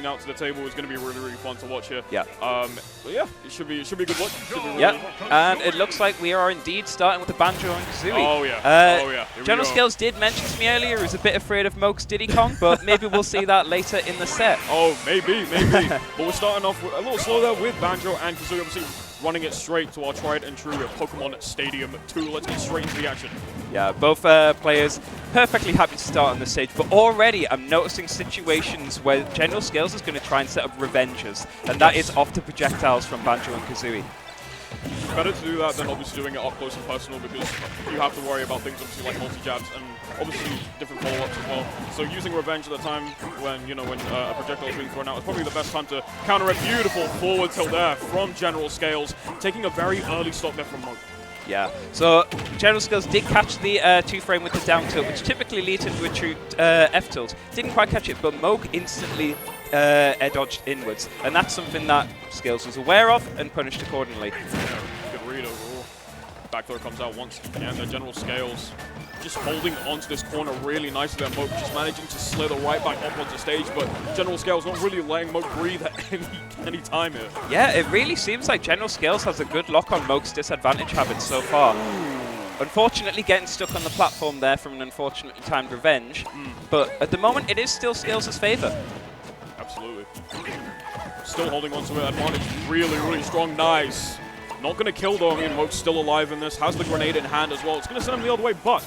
bring out to the table is going to be really, really fun to watch here. Yeah. But yeah, it should be a good watch. Yeah, and it looks like we are indeed starting with the Banjo and Kazooie. Oh yeah. General Skills did mention to me earlier he was a bit afraid of Moke's Diddy Kong, but maybe we'll see that later in the set. Oh, maybe. But we're starting off with a little slow there with Banjo and Kazooie, obviously running it straight to our tried and true Pokemon Stadium 2. Let's get straight into the action. Yeah, both players perfectly happy to start on the stage, but already I'm noticing situations where General Skills is going to try and set up revenges, and that is off the projectiles from Banjo and Kazooie. Better to do that than obviously doing it up close and personal, because you have to worry about things obviously like multi-jabs and obviously different follow-ups as well. So using revenge at the time when a projectile is being thrown out is probably the best time to counter a beautiful forward tilt there from General Scales, taking a very early stock there from Moke. Yeah, so General Skills did catch the 2-frame with the down tilt, which typically leads into a true F tilt. Didn't quite catch it, but Moke instantly air dodged inwards, and that's something that Skills was aware of and punished accordingly. Yeah, good read overall. Back throw comes out once again. The General Scales just holding onto this corner really nicely there. Moke just managing to slither right back up onto stage, but General Scales not really letting Moke breathe at any time here. Yeah, it really seems like General Scales has a good lock on Moke's disadvantage habits so far. Unfortunately, getting stuck on the platform there from an unfortunately timed revenge, but at the moment it is still Scales' favor. Absolutely. Still holding onto it. Advantage really, really strong. Nice. Not going to kill though. I mean, Moke's still alive in this. Has the grenade in hand as well. It's going to send him the other way, but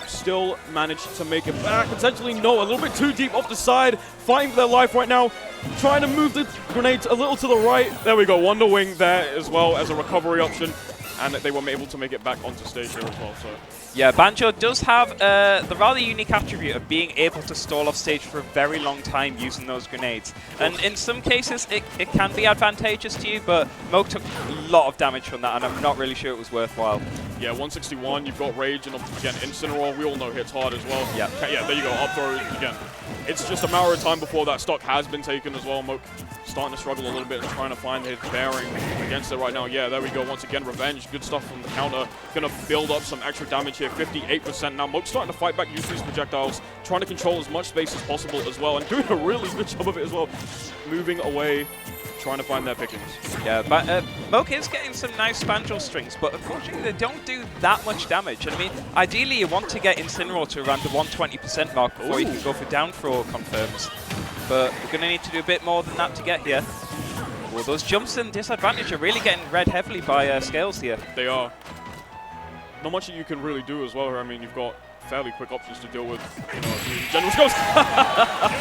still managed to make it back. Potentially no, a little bit too deep off the side. Fighting for their life right now. Trying to move the grenades a little to the right. There we go. Wonder Wing there as well as a recovery option. And they were able to make it back onto stage here as well. So yeah, Banjo does have the rather unique attribute of being able to stall off stage for a very long time using those grenades. And in some cases, it can be advantageous to you, but Moke took a lot of damage from that, and I'm not really sure it was worthwhile. Yeah, 161, you've got Rage, and again, Incineroar, we all know hits hard as well. Yeah, there you go, up throw again. It's just a matter of time before that stock has been taken as well. Moke starting to struggle a little bit and trying to find his bearing against it right now. Yeah, there we go, once again, revenge, good stuff from the counter. Gonna build up some extra damage here, 58%. Now Moke's starting to fight back, use these projectiles, trying to control as much space as possible as well, and doing a really good job of it as well. Moving away, trying to find their pickings. Yeah, but Moke is getting some nice Banjo strings, but unfortunately they don't do that much damage. I mean, ideally you want to get Incineroar to around the 120% mark before you can go for down throw confirms. But we're going to need to do a bit more than that to get here. Well, those jumps and disadvantage are really getting read heavily by Scales here. They are. Not much that you can really do as well. I mean, you've got fairly quick options to deal with, General Skills.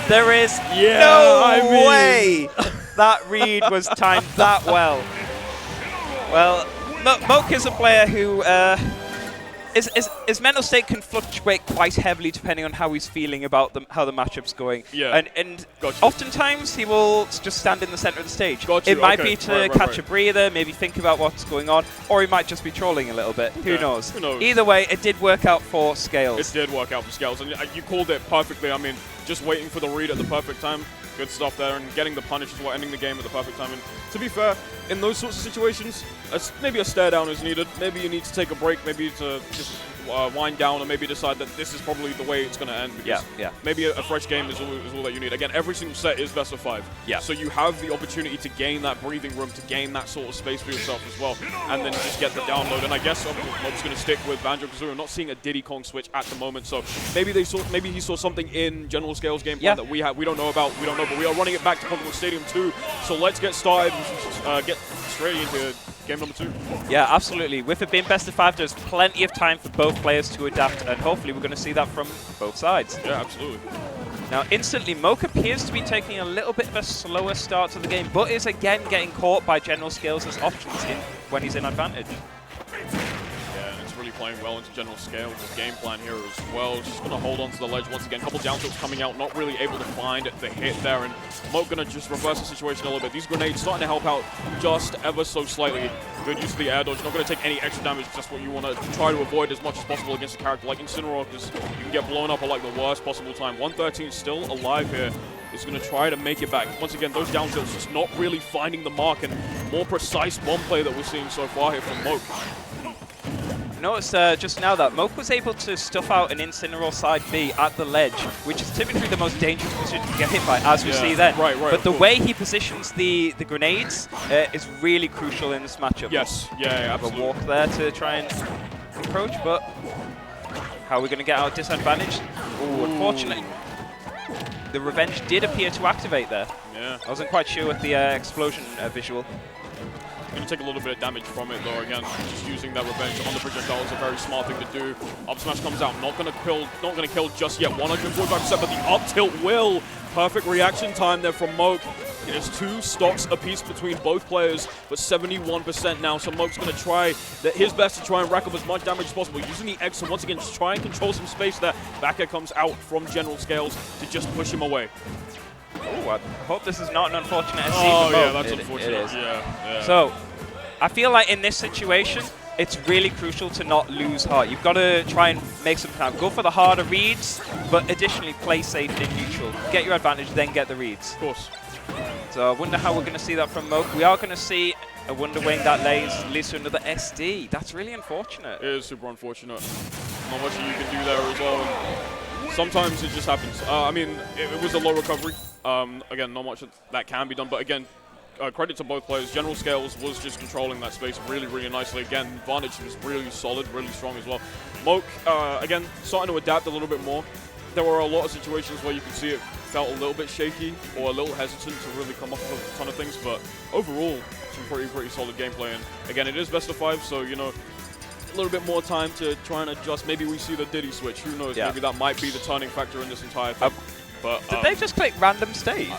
There is no way that read was timed that well. Well, Moke is a player who his mental state can fluctuate quite heavily depending on how he's feeling about how the matchup's going. Yeah. And oftentimes he will just stand in the center of the stage. It might be to catch a breather, maybe think about what's going on, or he might just be trolling a little bit. Who knows? Who knows? Either way, it did work out for Scales. It did work out for Scales, and you called it perfectly. I mean, just waiting for the read at the perfect time. Good stuff there, and getting the punish as well, ending the game at the perfect time. And to be fair, in those sorts of situations, maybe a stare down is needed. Maybe you need to take a break, maybe to just wind down, or maybe decide that this is probably the way it's going to end. Because maybe a fresh game is all that you need. Again, every single set is best of 5. Yeah. So you have the opportunity to gain that breathing room, to gain that sort of space for yourself as well, and then just get the download. And I guess Moke's going to stick with Banjo Kazooie. I'm not seeing a Diddy Kong switch at the moment, so maybe he saw something in General Scales game plan that we don't know about. We don't know, but we are running it back to Pokemon Stadium 2. So let's get started. Get straight into game number 2. Yeah, absolutely. With it being best of 5, there's plenty of time for both players to adapt, and hopefully we're going to see that from both sides. Yeah, absolutely. Now, instantly, Moke appears to be taking a little bit of a slower start to the game, but is again getting caught by General Scales' options when he's in advantage. Yeah, and it's really playing well into General Scales' game plan here as well. Just going to hold on to the ledge once again. Couple down tilts coming out, not really able to find the hit there, and Moke going to just reverse the situation a little bit. These grenades starting to help out just ever so slightly. Good use of the air dodge. Not going to take any extra damage. That's what you want to try to avoid as much as possible against a character like Incineroar, because you can get blown up at like the worst possible time. 113 still alive here. Is going to try to make it back. Once again, those down tilts just not really finding the mark, and more precise bomb play that we're seeing so far here from Moke. noticed just now that Moke was able to stuff out an Incineroar side B at the ledge, which is typically the most dangerous position to get hit by, as we see then. Right, but the way he positions the grenades is really crucial in this matchup. Yes, yeah, absolutely. A walk there to try and approach, but how are we going to get our disadvantage? Oh, unfortunately, the revenge did appear to activate there. Yeah. I wasn't quite sure with the explosion visual. Going to take a little bit of damage from it though. Again, just using that revenge on the projectile is a very smart thing to do. Up smash comes out, not going to kill just yet. 145%, but the up tilt will. Perfect reaction time there from Moke. It is 2 stocks apiece between both players, but 71% now. So Moke's going to try his best to try and rack up as much damage as possible. Using the X to once again just try and control some space there. Back air comes out from General Scales to just push him away. Oh, I hope this is not an unfortunate SC Oh, for Moke. yeah, that's unfortunate. It is. Yeah. So, I feel like in this situation, it's really crucial to not lose heart. You've got to try and make some time. Go for the harder reads, but additionally play safe in neutral. Get your advantage, then get the reads. Of course. So I wonder how we're going to see that from Moke. We are going to see a Wonder Wing that leads to another SD. That's really unfortunate. It is super unfortunate. Not much you can do there as well. Sometimes it just happens. I mean, it was a low recovery. Again, not much that can be done, but again, credit to both players. General Scales was just controlling that space really, really nicely. Again, Advantage was really solid, really strong as well. Moke, again, starting to adapt a little bit more. There were a lot of situations where you could see it felt a little bit shaky or a little hesitant to really come up with a ton of things, but overall, some pretty solid gameplay. And again, it is best of 5, so, you know, a little bit more time to try and adjust. Maybe we see the Diddy switch. Who knows? Yeah. Maybe that might be the turning factor in this entire thing. But did they just click random stage?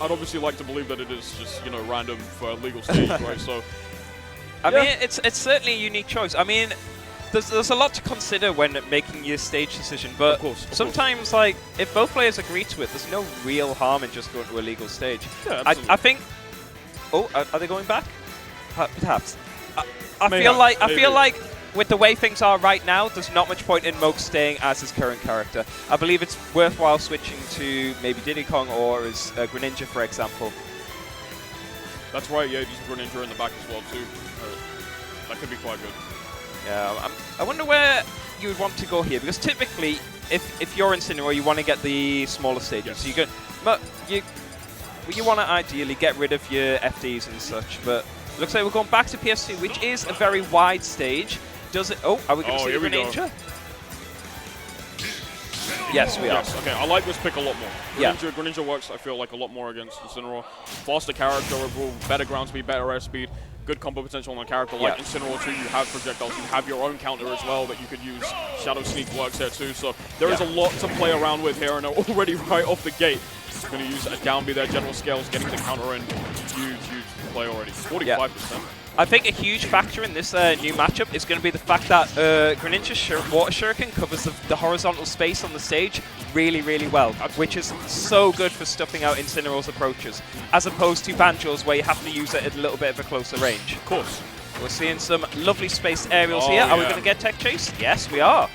I'd obviously like to believe that it is just, you know, random for a legal stage, right? So, I mean, it's certainly a unique choice. I mean, there's a lot to consider when making your stage decision, but of course, sometimes, like, if both players agree to it, there's no real harm in just going to a legal stage. Yeah, I think. Oh, are they going back? Perhaps. I feel like with the way things are right now, there's not much point in Moke staying as his current character. I believe it's worthwhile switching to maybe Diddy Kong or as Greninja, for example. That's right, yeah, just Greninja in the back as well, too. That could be quite good. Yeah, I wonder where you would want to go here, because typically, if you're Incineroar, you want to get the smaller stages. Yes. So you want to ideally get rid of your FDs and such, but it looks like we're going back to PS2, which is a very wide stage. Does it? Oh, are we going to see Greninja? Yes, we are. Yes, okay, I like this pick a lot more. Greninja works, I feel like, a lot more against Incineroar. Faster character overall, better ground speed, better air speed, good combo potential on a character like Incineroar too. You have projectiles, you have your own counter as well that you could use. Shadow Sneak works there too, so there is a lot to play around with here, and already right off the gate, going to use a down B there. General Scales getting the counter in. Huge play already. 45%. I think a huge factor in this new matchup is going to be the fact that Greninja's Water Shuriken covers the horizontal space on the stage really, really well, which is so good for stuffing out Incineroar's approaches, as opposed to Banjo's where you have to use it at a little bit of a closer range. Of course. We're seeing some lovely spaced aerials here. Are we going to get tech chase? Yes, we are.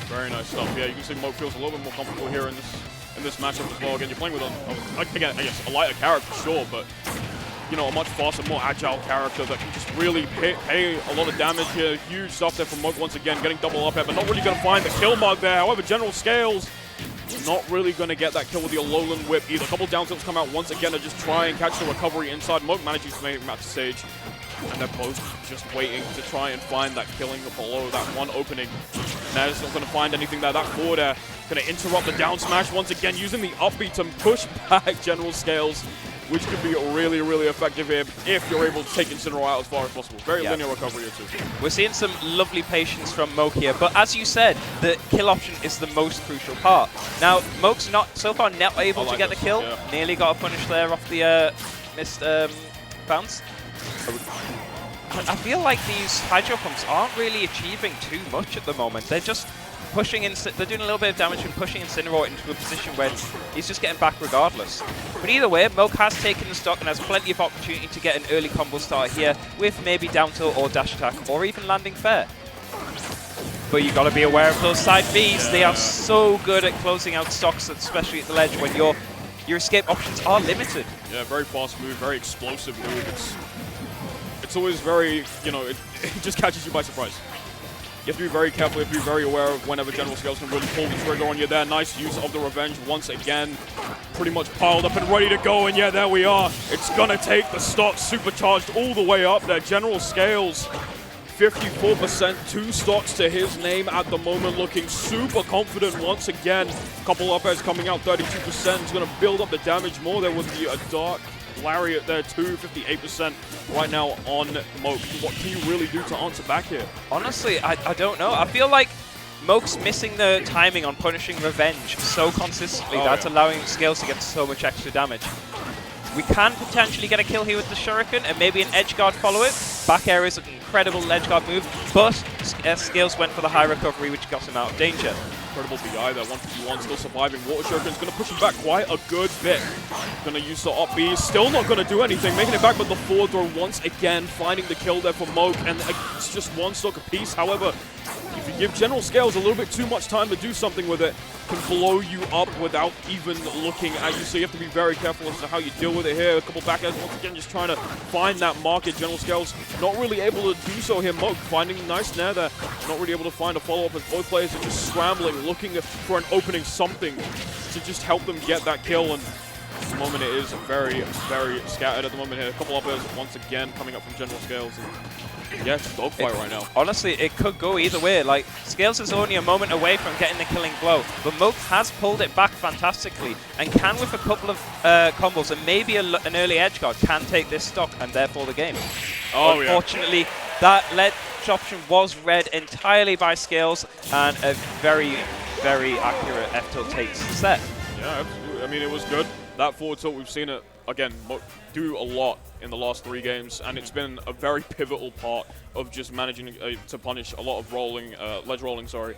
Very nice stuff. Yeah, you can see Moke feels a little bit more comfortable here in this matchup as well. Again, you're playing with again, I guess a lighter character, sure, but you know, a much faster, more agile character that can just really pay a lot of damage here. Huge stuff there from Moke once again, getting double up here, but not really going to find the kill mark there. However, General Scales not really going to get that kill with the Alolan Whip either. A couple down tilts come out once again to just try and catch the recovery inside. Moke manages to make it match the stage, and they're both just waiting to try and find that killing below that one opening. Naz not going to find anything there. That forward air going to interrupt the down smash once again, using the upbeat to push back General Scales, which could be really, really effective here if you're able to take Incineroar out as far as possible. Very linear recovery here too. We're seeing some lovely patience from Moke here, but as you said, the kill option is the most crucial part. Now, Moke's so far not able to get the kill. Yeah. Nearly got a punish there off the missed bounce. I feel like these Hydro Pumps aren't really achieving too much at the moment. They're just pushing they're doing a little bit of damage and pushing Incineroar into a position where he's just getting back regardless. But either way, Moke has taken the stock and has plenty of opportunity to get an early combo start here with maybe down tilt or dash attack or even landing fair. But you got to be aware of those side Bs. They are so good at closing out stocks, especially at the ledge when your escape options are limited. Yeah, very fast move, very explosive move. it's always very, you know, it just catches you by surprise. You have to be very careful, you have to be very aware of whenever General Scales can really pull the trigger on you there. Nice use of the revenge once again. Pretty much piled up and ready to go, and yeah, there we are. It's gonna take the stock supercharged all the way up there. General Scales, 54%, 2 stocks to his name at the moment, looking super confident once again. Couple up airs coming out, 32%. He's gonna build up the damage more there with the Dark Lariat there too, 58% right now on Moke. What can you really do to answer back here? Honestly, I don't know. I feel like Moke's missing the timing on punishing revenge so consistently. That's allowing Scales to get so much extra damage. We can potentially get a kill here with the Shuriken and maybe an edge guard follow it. Back air is an incredible edge guard move, but Scales went for the high recovery, which got him out of danger. Incredible BI there, 151 still surviving. Water Shuriken's going to push him back quite a good bit. Going to use the up B, still not going to do anything, making it back, but the forward throw once again, finding the kill there for Moke, and it's just 1 stock apiece. However, if you give General Scales a little bit too much time to do something with it, can blow you up without even looking at you. So you have to be very careful as to how you deal with it here. A couple back airs once again, just trying to find that market. General Scales not really able to do so here. Moke finding a nice nair there, not really able to find a follow-up as both players are just scrambling, looking for an opening, something to just help them get that kill. And at the moment it is very, very scattered at the moment here. A couple up airs once again coming up from General Scales. And yeah, it's a dogfight right now. Honestly, it could go either way. Like, Scales is only a moment away from getting the killing blow, but Moke has pulled it back fantastically and can, with a couple of combos and maybe an early edge guard, can take this stock and therefore the game. Oh, unfortunately, that ledge option was read entirely by Scales, and a very, very accurate F-tilt takes set. Yeah, absolutely. I mean, it was good. That forward tilt, we've seen it, again, do a lot in the last 3 games, and it's been a very pivotal part of just managing to punish a lot of rolling, ledge rolling, sorry.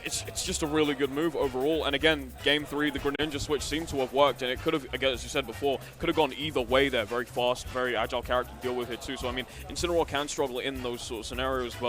It's just a really good move overall, and again, Game 3, the Greninja switch seemed to have worked, and it could have, again, as you said before, could have gone either way there. Very fast, very agile character to deal with it too, so I mean, Incineroar can struggle in those sort of scenarios, but